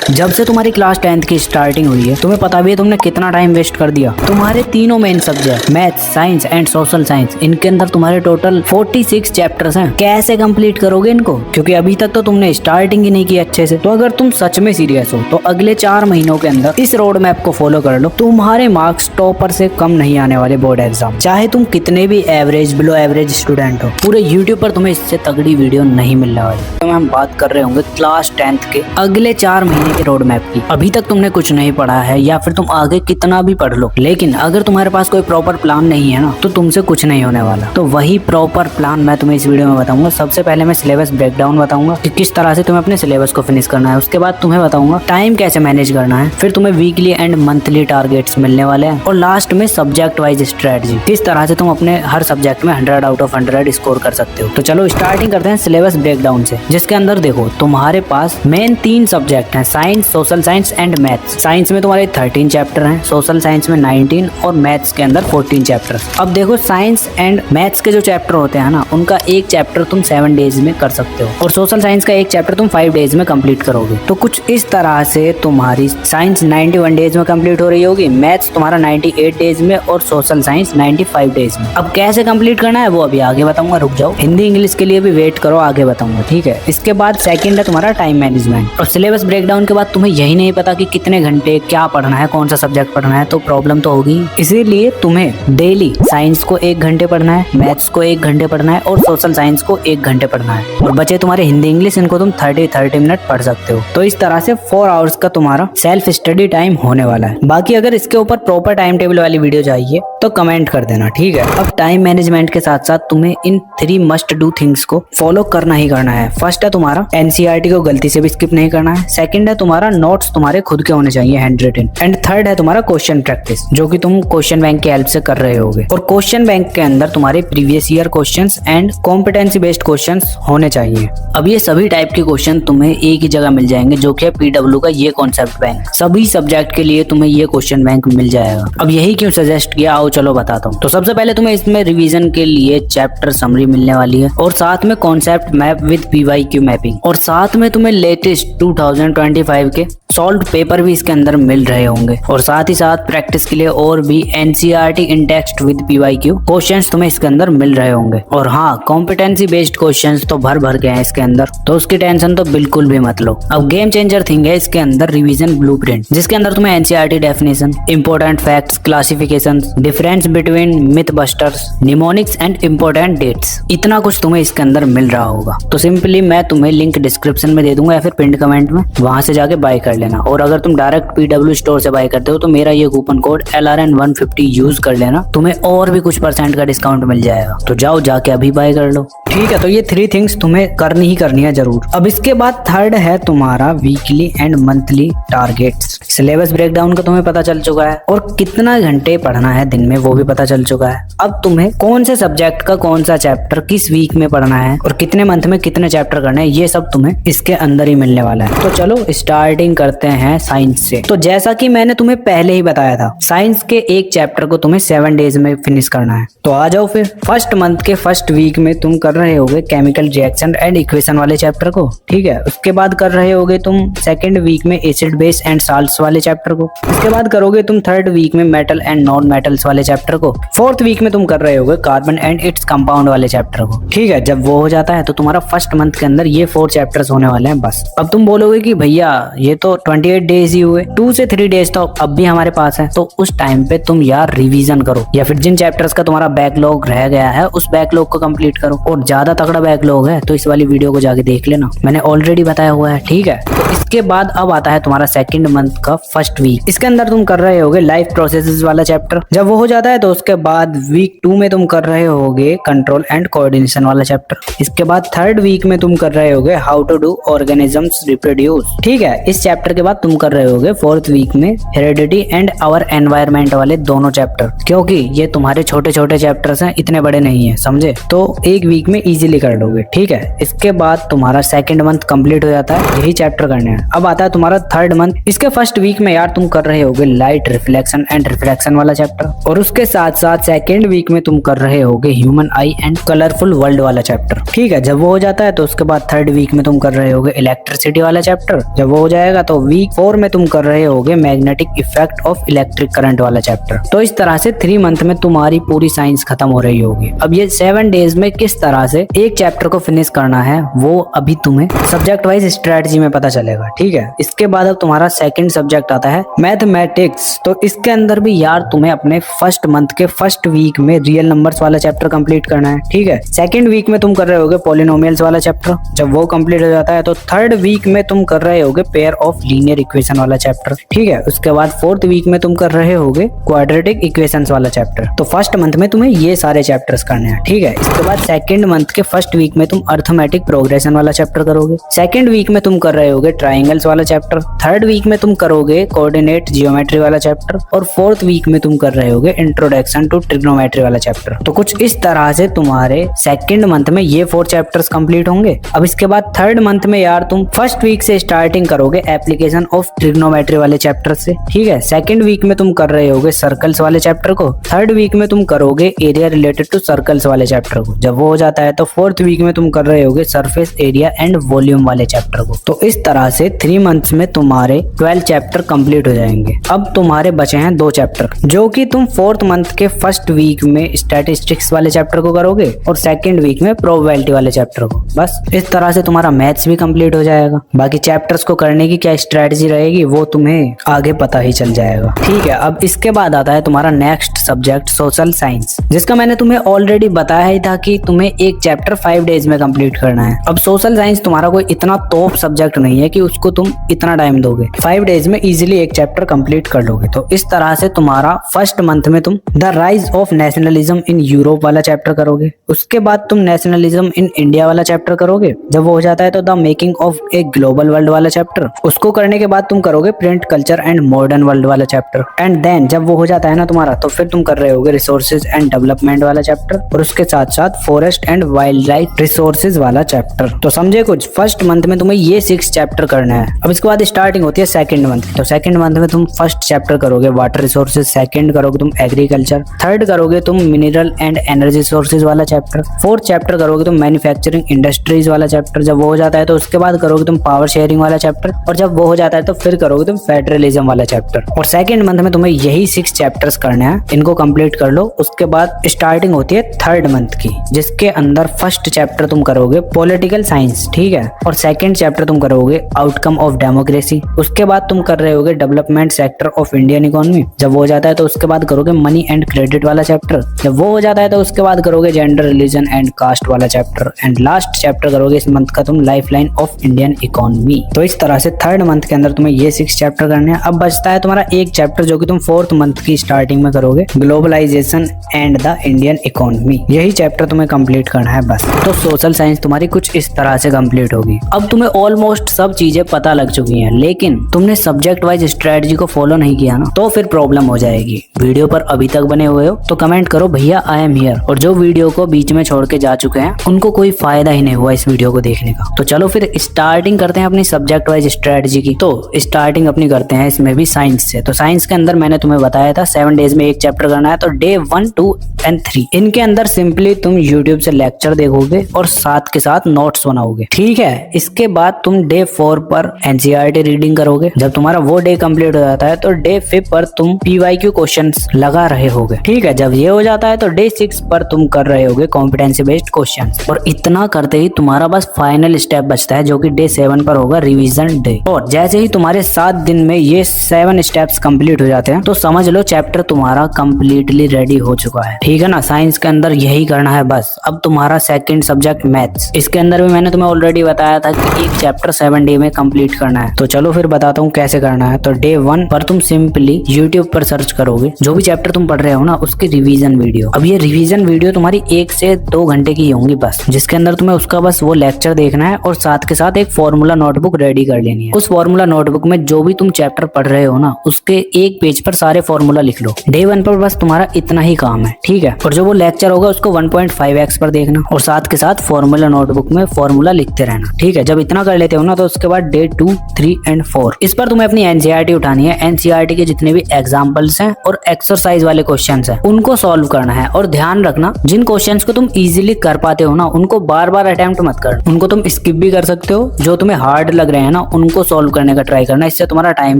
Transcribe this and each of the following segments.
जब से तुम्हारी क्लास 10th की स्टार्टिंग हुई है तुम्हें पता भी है तुमने कितना टाइम वेस्ट कर दिया। तुम्हारे तीनों main subject maths, science and social science, इनके अंदर तुम्हारे टोटल 46 चैप्टर्स हैं। कैसे कंप्लीट करोगे इनको, क्योंकि अभी तक तो तुमने स्टार्टिंग ही नहीं की अच्छे से। तो अगर तुम सच में सीरियस हो तो अगले 4 महीनों के अंदर इस रोड मैप को फॉलो कर लो। तुम्हारे मार्क्स टॉपर से कम नहीं आने वाले बोर्ड एग्जाम, चाहे तुम कितने भी एवरेज बिलो एवरेज स्टूडेंट हो। पूरे यूट्यूब पर तुम्हें इससे तगड़ी वीडियो नहीं मिलने वाली। तो हम बात कर रहे होंगे क्लास 10th के अगले 4 महीने के रोड मैप की। अभी तक तुमने कुछ नहीं पढ़ा है या फिर तुम आगे कितना भी पढ़ लो, लेकिन अगर तुम्हारे पास कोई प्रॉपर प्लान नहीं है ना तो तुमसे कुछ नहीं होने वाला। तो वही प्रॉपर प्लान मैं तुम्हें इस वीडियो में बताऊंगा। सबसे पहले मैं सिलेबस ब्रेकडाउन बताऊंगा कि किस तरह से तुम्हें अपने सिलेबस को फिनिश करना है। उसके बाद तुम्हें बताऊंगा टाइम कैसे मैनेज करना है। फिर तुम्हें वीकली एंड मंथली टारगेट्स मिलने वाले हैं। और लास्ट में सब्जेक्ट वाइज स्ट्रेटजी, किस तरह से तुम अपने हर सब्जेक्ट में 100 आउट ऑफ 100 स्कोर कर सकते हो। तो चलो स्टार्टिंग करते हैं सिलेबस ब्रेकडाउन से, जिसके अंदर देखो तुम्हारे पास मेन 3 सब्जेक्ट हैं, science, social science and maths. Science में तुम्हारे 13 चैप्टर हैं, सोशल साइंस में 19 और मैथ्स के अंदर 14 चैप्टर। अब देखो साइंस एंड मैथ्स के जो चैप्टर होते हैं ना, उनका एक चैप्टर तुम 7 डेज में कर सकते हो और सोशल साइंस का एक चैप्टर तुम 5 डेज में कंप्लीट करोगे। तो कुछ इस तरह से तुम्हारी साइंस 91 डेज में कंप्लीट हो रही होगी, मैथ्स तुम्हारा 98 डेज में और सोशल साइंस 95 डेज में। अब कैसे कंप्लीट करना है वो अभी आगे बताऊंगा, रुक जाओ। हिंदी इंग्लिश के लिए भी वेट करो, आगे बताऊंगा, ठीक है। इसके बाद सेकंड है तुम्हारा टाइम मैनेजमेंट। और सिलेबस ब्रेकडाउन के बाद तुम्हें यही नहीं पता कि कितने घंटे क्या पढ़ना है, कौन सा सब्जेक्ट पढ़ना है, तो प्रॉब्लम तो होगी। इसीलिए तुम्हें डेली साइंस को 1 घंटे पढ़ना है, मैथ्स को 1 घंटे पढ़ना है और सोशल साइंस को 1 घंटे पढ़ना है। और बचे तुम्हारे हिंदी इंग्लिश, इनको तुम 30 मिनट पढ़ सकते हो। तो इस तरह से 4 आवर्स का तुम्हारा सेल्फ स्टडी टाइम होने वाला है। बाकी अगर इसके ऊपर प्रॉपर टाइम टेबल वाली वीडियो चाहिए तो कमेंट कर देना, ठीक है। अब टाइम मैनेजमेंट के साथ साथ तुम्हें इन 3 मस्ट डू थिंग्स को फॉलो करना ही करना है। फर्स्ट है तुम्हारा एनसीईआरटी को गलती से भी स्किप नहीं करना है। सेकंड है तुम्हारा नोट्स तुम्हारे खुद के होने चाहिए, हैंड रिटन। एंड थर्ड है तुम्हारा क्वेश्चन प्रैक्टिस, जो कि तुम क्वेश्चन बैंक की हेल्प से कर रहे होगे। और क्वेश्चन बैंक के अंदर तुम्हारे previous year questions and competency based questions होने चाहिए। अब ये सभी टाइप के क्वेश्चन तुम्हें एक ही जगह मिल जाएंगे, जो कि है पीडब्ल्यू का ये कॉन्सेप्ट बैंक। सभी सब्जेक्ट के लिए तुम्हें ये क्वेश्चन बैंक मिल जाएगा। अब यही क्यों सजेस्ट किया, आओ चलो बताता हूँ। तो सबसे पहले तुम्हें इसमें रिवीजन के लिए चैप्टर समरी मिलने वाली है और साथ में concept map with PYQ mapping, और साथ में तुम्हें लेटेस्ट 2025 के सॉल्व पेपर भी इसके अंदर मिल रहे होंगे। और साथ ही साथ प्रैक्टिस के लिए और भी NCERT in text with PYQ questions तुम्हें इसके अंदर मिल रहे होंगे। और हाँ, कॉम्पिटेंसी बेस्ड क्वेश्चंस तो भर भर के हैं इसके अंदर, तो उसकी टेंशन तो बिल्कुल भी मत लो। अब गेम चेंजर थिंग है इसके अंदर रिवीजन ब्लूप्रिंट, जिसके अंदर तुम्हें NCERT definition, important facts, classification, difference between myth busters, mnemonics and important dates, इतना कुछ तुम्हें इसके अंदर मिल रहा होगा। तो सिंपली मैं तुम्हें लिंक डिस्क्रिप्शन में दे दूंगा या फिर पिन कमेंट में, वहां से जाके बाय कर लेना। और अगर तुम डायरेक्ट पीडब्ल्यू स्टोर से बाय करते हो तो मेरा ये कूपन कोड LRN150 यूज कर लेना, तुम्हें और भी कुछ % का डिस्काउंट मिल जाएगा। तो जाओ जाके अभी बाय कर लो, ठीक है। तो ये 3 थिंग्स तुम्हें करनी ही करनी है जरूर। अब इसके बाद थर्ड है तुम्हारा weekly and monthly targets. Syllabus breakdown का तुम्हें पता चल चुका है और कितना घंटे पढ़ना है दिन में वो भी पता चल चुका है। अब तुम्हें कौन से सब्जेक्ट का कौन सा चैप्टर किस वीक में पढ़ना है और कितने मंथ में कितने चैप्टर करने हैं, ये सब तुम्हें इसके अंदर ही मिलने वाला है। तो चलो स्टार्टिंग करते हैं साइंस से। तो जैसा कि मैंने तुम्हें पहले ही बताया था, साइंस के एक चैप्टर को तुम्हें 7 डेज में फिनिश करना है। तो आ जाओ फिर। फर्स्ट मंथ के फर्स्ट वीक में तुम कर रहे होगे केमिकल रिएक्शन एंड इक्वेशन वाले चैप्टर को, ठीक है। उसके बाद कर रहे होगे तुम सेकंड वीक में एसिड बेस एंड साल्ट्स वाले चैप्टर को। उसके बाद करोगे तुम थर्ड वीक में मेटल एंड नॉन मेटल्स वाले चैप्टर को। फोर्थ वीक में तुम कर रहे होगे कार्बन एंड इट्स कंपाउंड वाले चैप्टर को, ठीक है। जब वो हो जाता है तो तुम्हारा फर्स्ट मंथ के अंदर ये 4 चैप्टर्स होने वाले हैं बस। अब तुम बोलोगे कि भैया ये तो 28 डेज ही हुए, 2 से 3 डेज तो अब भी हमारे पास है। तो उस टाइम पे तुम यार रिवीजन करो, या फिर जिन चैप्टर्स का तुम्हारा बैकलॉग रह गया है उस बैकलॉग को कंप्लीट करो। और ज्यादा तगड़ा बैकलॉग है तो इस वाली वीडियो को जाके देख लेना, मैंने ऑलरेडी बताया हुआ है, ठीक है। तो इसके बाद अब आता है तुम्हारा सेकंड मंथ का फर्स्ट वीक। इसके अंदर तुम कर रहे होगे लाइफ प्रोसेसेस वाला चैप्टर। जब वो हो जाता है तो उसके बाद वीक 2 में तुम कर रहे होगे कंट्रोल एंड कोऑर्डिनेशन वाला चैप्टर। इसके बाद थर्ड वीक में तुम कर रहे होगे how to do organisms reproduce, ठीक है। इस चैप्टर के बाद तुम कर रहे होगे फोर्थ वीक में हेरिडिटी एंड आवर एनवायरमेंट वाले दोनों चैप्टर, क्योंकि ये तुम्हारे छोटे छोटे चैप्टर्स हैं, इतने बड़े नहीं है, समझे। तो एक वीक में इजीली कर लोगे, ठीक है। इसके बाद तुम्हारा सेकंड मंथ कंप्लीट हो जाता है, यही चैप्टर करने हैं। अब आता है तुम्हारा थर्ड मंथ। इसके फर्स्ट वीक में यार तुम कर रहे होगे लाइट रिफ्लेक्शन एंड रिफ्रैक्शन वाला चैप्टर, और उसके साथ साथ सेकंड वीक में तुम कर रहे होगे human I and colourful world वाला चैप्टर, ठीक है। जब वो हो जाता है तो उसके बाद थर्ड वीक में तुम कर रहे होगे इलेक्ट्रिसिटी वाला चैप्टर। जब वो हो जाएगा तो वीक 4 में तुम कर रहे होगे magnetic effect of electric current वाला चैप्टर। तो इस तरह से 3 मंथ में तुम्हारी पूरी साइंस खत्म हो रही होगी। अब ये 7 डेज में किस तरह से एक चैप्टर को फिनिश करना है वो अभी तुम्हें सब्जेक्ट वाइज स्ट्रेटजी में पता चलेगा, ठीक है। इसके बाद अब तुम्हारा सेकंड सब्जेक्ट आता है मैथमेटिक्स। तो इसके अंदर भी यार तुम्हें अपने फर्स्ट मंथ के फर्स्ट वीक में रियल नंबर्स वाला चैप्टर कंप्लीट करना है, ठीक है। सेकंड वीक में तुम कर रहे होगे पॉलिनोमियल्स वाला चैप्टर। जब वो कंप्लीट हो जाता है तो थर्ड वीक में तुम कर रहे होगे पेयर ऑफ लीनियर इक्वेशन वाला चैप्टर, ठीक है। उसके बाद फोर्थ वीक में तुम कर रहे होगे क्वाड्रेटिक इक्वेशंस वाला चैप्टर। तो फर्स्ट मंथ में तुम्हें ये सारे चैप्टर्स करने हैं, ठीक है। इसके बाद सेकंड मंथ के फर्स्ट वीक में तुम अर्थमेटिक प्रोग्रेशन वाला चैप्टर करोगे। सेकंड वीक में तुम कर रहे होगे ट्राइंगल्स वाला चैप्टर। थर्ड वीक में तुम करोगे कोऑर्डिनेट जियोमेट्री वाला चैप्टर और फोर्थ वीक में तुम कर रहे होगे इंट्रोडक्शन टू ट्रिग्नोमेट्री वाला चैप्टर। तो कुछ इस तरह से तुम्हारे सेकंड मंथ में ये 4 चैप्टर्स कंप्लीट होंगे। अब इसके बाद थर्ड मंथ में यार तुम फर्स्ट वीक से स्टार्टिंग करोगे एप्लीकेशन ऑफ ट्रिग्नोमेट्री वाले चैप्टर से, ठीक है। सेकंड वीक में तुम कर रहे होगे सर्कल्स वाले चैप्टर को। थर्ड वीक में तुम करोगे एरिया रिलेटेड टू सर्कल्स वाले चैप्टर को। जब वो हो जाता है तो फोर्थ वीक में तुम कर रहे होगे सरफेस एरिया एंड वॉल्यूम वाले चैप्टर को। तो इस तरह से 3 मंथ्स में तुम्हारे 12 चैप्टर कंप्लीट हो जाएंगे। अब तुम्हारे बचे हैं 2 चैप्टर, जो कि तुम फोर्थ मंथ के फर्स्ट वीक में स्टैटिस्टिक्स वाले चैप्टर को करोगे और सेकंड वीक में प्रोबेबिलिटी वाले चैप्टर को। बस इस तरह से तुम्हारा मैथ्स भी कंप्लीट हो जाएगा। बाकी चैप्टर्स को करने की क्या स्ट्रेटजी रहेगी वो तुम्हें आगे पता ही चल जाएगा, ठीक है। अब इसके बाद आता है तुम्हारा नेक्स्ट सब्जेक्ट सोशल साइंस, जिसका मैंने तुम्हें ऑलरेडी बताया ही था कि तुम्हें एक चैप्टर 5 डेज में कंप्लीट करना है। अब सोशल साइंस तुम्हारा कोई इतना टॉप सब्जेक्ट नहीं है कि उसको तुम इतना टाइम दोगे। 5 डेज में इजीली एक चैप्टर कंप्लीट कर लोगे। तो इस तरह से तुम्हारा फर्स्ट मंथ में तुम the rise of nationalism in Europe वाला चैप्टर करोगे। उसके बाद तुम नेशनलिज्म इन इंडिया वाला चैप्टर करोगे। जब वो हो जाता है तो the making of a global world वाला चैप्टर। उसको करने के बाद तुम करोगे print culture and modern world वाला चैप्टर। एंड देन जब वो हो जाता है ना तुम्हारा, तो फिर तुम कर रहे होगे रिसोर्सेज एंड डेवलपमेंट वाला चैप्टर और उसके साथ साथ forest and wild life resources वाला चैप्टर। तो समझे कुछ, फर्स्ट मंथ में तुम्हें ये 6 चैप्टर करना है। अब इसके बाद स्टार्टिंग होती है सेकंड मंथ। तो सेकंड मंथ में तुम फर्स्ट चैप्टर करोगे वाटर रिसोर्सेज, सेकंड करोगे तुम एग्रीकल्चर, थर्ड करोगे तुम मिनरल एंड एनर्जी सोर्सेज वाला चैप्टर, फोर्थ चैप्टर करोगे तुम मैन्युफैक्चरिंग इंडस्ट्रीज वाला चैप्टर। जब वो हो जाता है तो उसके बाद करोगे तुम पावर शेयरिंग वाला चैप्टर और जब वो हो जाता है तो फिर करोगे तुम फेडरलिज्म वाला चैप्टर। और सेकंड मंथ में तुम्हें यही 6 चैप्टर्स करने हैं, इनको कंप्लीट कर लो। उसके बाद स्टार्टिंग होती है थर्ड मंथ की, जिसके अंदर फर्स्ट चैप्टर तुम करोगे पॉलिटिकल साइंस, ठीक है। और सेकंड चैप्टर तुम करोगे आउटकम ऑफ डेमोक्रेसी। उसके बाद तुम कर रहे होगे development sector of Indian economy. जब वो हो जाता है तो उसके बाद करोगे मनी एंड क्रेडिट वाला चैप्टर। जब वो हो जाता है तो उसके बाद करोगे जेंडर रिलीजन एंड कास्ट वाला चैप्टर। एंड लास्ट चैप्टर करोगे इस मंथ का तुम life line of Indian economy. तो इस तरह से थर्ड मंथ के अंदर तुम्हें ये 6 चैप्टर करने हैं। अब बचता है तुम्हारा एक चैप्टर जो कि तुम फोर्थ मंथ की स्टार्टिंग में करोगे, globalisation and the Indian economy. यही चैप्टर तुम्हें कंप्लीट करना है बस। तो सोशल साइंस तुम्हारी कुछ इस तरह से कंप्लीट होगी। अब तुम्हें ऑलमोस्ट सब चीजें पता लग चुकी हैं, लेकिन तुमने सब्जेक्ट वाइज स्ट्रेटजी को फॉलो नहीं किया ना, तो फिर प्रॉब्लम हो जाएगी। वीडियो पर अभी तक बने हुए हो तो कमेंट करो भैया आई एम हियर, और जो वीडियो को बीच में छोड़ के जा चुके हैं उनको कोई फायदा ही नहीं हुआ इस वीडियो को देखने का। तो चलो फिर स्टार्टिंग करते हैं अपनी सब्जेक्ट वाइज स्ट्रेटजी की। तो स्टार्टिंग अपनी करते हैं इसमें भी साइंस से। तो साइंस के अंदर मैंने तुम्हें बताया था 7 डेज में एक चैप्टर करना है। तो डे 1, 2 एंड 3 इनके अंदर सिंपली तुम यूट्यूब से लेक्चर देखोगे और साथ के साथ नोट्स बनाओगे, ठीक है। इसके बाद तुम डे 4 पर एनसीईआरटी रीडिंग करोगे। जब तुम्हारा वो डे कंप्लीट हो जाता है तो डे 5 पर तुम पीवाईक्यू क्वेश्चंस लगा रहे होगे, ठीक है। जब ये हो जाता है तो डे 6 पर तुम कर रहे होगे कॉम्पिटेंसी बेस्ड क्वेश्चंस। और इतना करते ही तुम्हारा बस फाइनल स्टेप बचता है जो कि डे 7 पर होगा रिवीजन डे। और जैसे ही तुम्हारे 7 दिन में ये 7 स्टेप्स कंप्लीट हो जाते हैं तो समझ लो चैप्टर तुम्हारा कंप्लीटली रेडी हो चुका है, ठीक है ना। साइंस के अंदर यही करना है बस। अब तुम्हारा सेकंड सब्जेक्ट मैथ्स, इसके अंदर भी मैंने तुम्हें ऑलरेडी बताया था कि एक चैप्टर 7 डे में कंप्लीट करना है। तो चलो फिर बताता हूँ कैसे करना है। तो डे 1 पर तुम सिंपली यूट्यूब पर सर्च करोगे जो भी चैप्टर तुम पढ़ रहे हो ना उसकी रिवीजन वीडियो। अब ये रिवीजन वीडियो तुम्हारी 1 से 2 घंटे की होंगी बस, जिसके अंदर तुम्हें उसका बस वो लेक्चर देखना है और साथ के साथ एक फॉर्मूला नोटबुक रेडी कर लेनी है। उस फॉर्मूला नोटबुक में जो भी तुम चैप्टर पढ़ रहे हो ना उसके एक पेज पर सारे फॉर्मूला लिख लो। डे 1 पर बस तुम्हारा इतना ही काम है, ठीक है। और जो वो लेक्चर होगा उसको 1.5x पर देखना और साथ के साथ फॉर्मूला नोटबुक में फॉर्मूला लिखते रहना, ठीक है। जब इतना कर लेते हो ना तो उसके बाद डे 2, 3 एंड 4 इस पर तुम्हें अपनी एनसीईआरटी उठानी है। एनसीईआरटी के जितने भी एग्जाम्पल्स हैं और एक्सरसाइज वाले क्वेश्चंस हैं उनको सॉल्व करना है। और ध्यान रखना जिन क्वेश्चंस को तुम इजीली कर पाते हो ना उनको बार बार अटेम्प्ट मत कर, उनको तुम स्किप भी कर सकते हो। जो तुम्हें हार्ड लग रहे हैं ना उनको सॉल्व करने का ट्राई करना, इससे तुम्हारा टाइम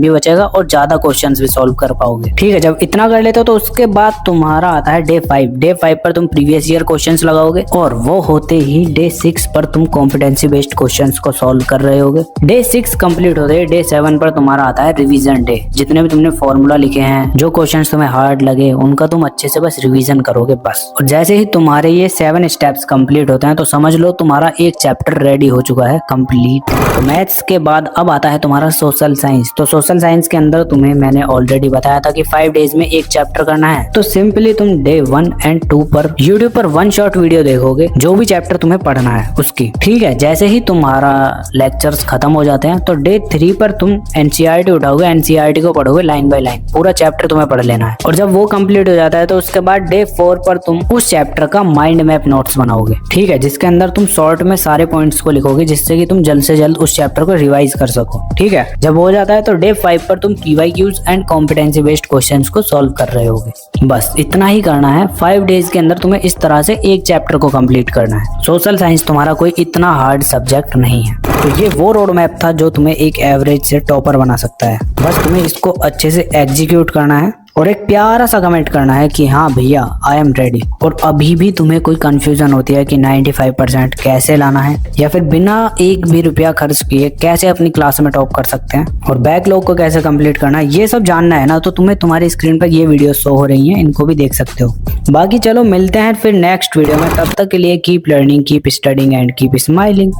भी बचेगा और ज्यादा क्वेश्चंस भी सॉल्व कर पाओगे। ठीक है, जब इतना कर लेते हो तो उसके बाद तुम्हारा आता है डे 5। डे 5 पर तुम प्रीवियस ईयर क्वेश्चंस लगाओगे और वो होते ही डे 6 पर तुम कॉम्पिटेंसी बेस्ड क्वेश्चंस को सॉल्व कर रहे होगे। डे 6 कंप्लीट होते ही डे 7 पर तुम्हारा आता है रिवीजन डे। जितने भी तुमने फॉर्मूला लिखे हैं, जो क्वेश्चंस तुम्हें हार्ड लगे, उनका तुम अच्छे से बस रिवीजन करोगे बस। और जैसे ही तुम्हारे ये 7 स्टेप्स कंप्लीट होते हैं तो समझ लो तुम्हारा एक चैप्टर रेडी हो चुका है कंप्लीट। तो मैथ्स के बाद अब आता है तुम्हारा सोशल साइंस। तो सोशल साइंस के अंदर तुम्हें मैंने ऑलरेडी बताया था कि 5 डेज में एक चैप्टर करना है। तो सिंपली तुम डे 1 एंड 2 पर यूट्यूब पर 1 शॉर्ट वीडियो देखोगे जो भी चैप्टर तुम्हें पढ़ना है उसकी। ठीक है, जैसे ही तुम्हारा लेक्चर्स खत्म हो जाते हैं तो डे 3 पर तुम एनसीईआरटी उठाओगे, एनसीईआरटी को पढ़ोगे लाइन बाय लाइन, पूरा चैप्टर तुम्हें पढ़ लेना है। और जब वो कंप्लीट हो जाता है तो उसके बाद डे 4 पर तुम उस चैप्टर का माइंड मैप नोट्स बनाओगे। ठीक है, जिसके अंदर तुम शॉर्ट में सारे पॉइंट्स को लिखोगे जिससे कि तुम जल्द से जल्द उस चैप्टर को रिवाइज कर सको। ठीक है, जब हो जाता है तो डे 5 पर तुम PYQs and competency based questions को सॉल्व कर रहे होगे। बस इतना ही करना है। 5 डेज के अंदर तुम्हें इस तरह से एक चैप्टर को कंप्लीट करना है। सोशल साइंस तुम्हारा कोई इतना हार्ड सब्जेक्ट नहीं है। तो ये वो रोड मैप था जो तुम्हें एक एवरेज से टॉपर बना सकता है। बस तुम्हें इसको अच्छे से एग्जीक्यूट करना है और एक प्यारा सा कमेंट करना है कि हाँ भैया आई एम रेडी। और अभी भी तुम्हें कोई कंफ्यूजन होती है कि 95% कैसे लाना है या फिर बिना एक भी रुपया खर्च किए कैसे अपनी क्लास में टॉप कर सकते हैं और बैकलॉग को कैसे कंप्लीट करना है, ये सब जानना है ना, तो तुम्हें तुम्हारी स्क्रीन पर ये वीडियो शो हो रही हैं, इनको भी देख सकते हो। बाकी चलो मिलते हैं फिर नेक्स्ट वीडियो में। तब तक के लिए keep learning, keep studying and keep smiling.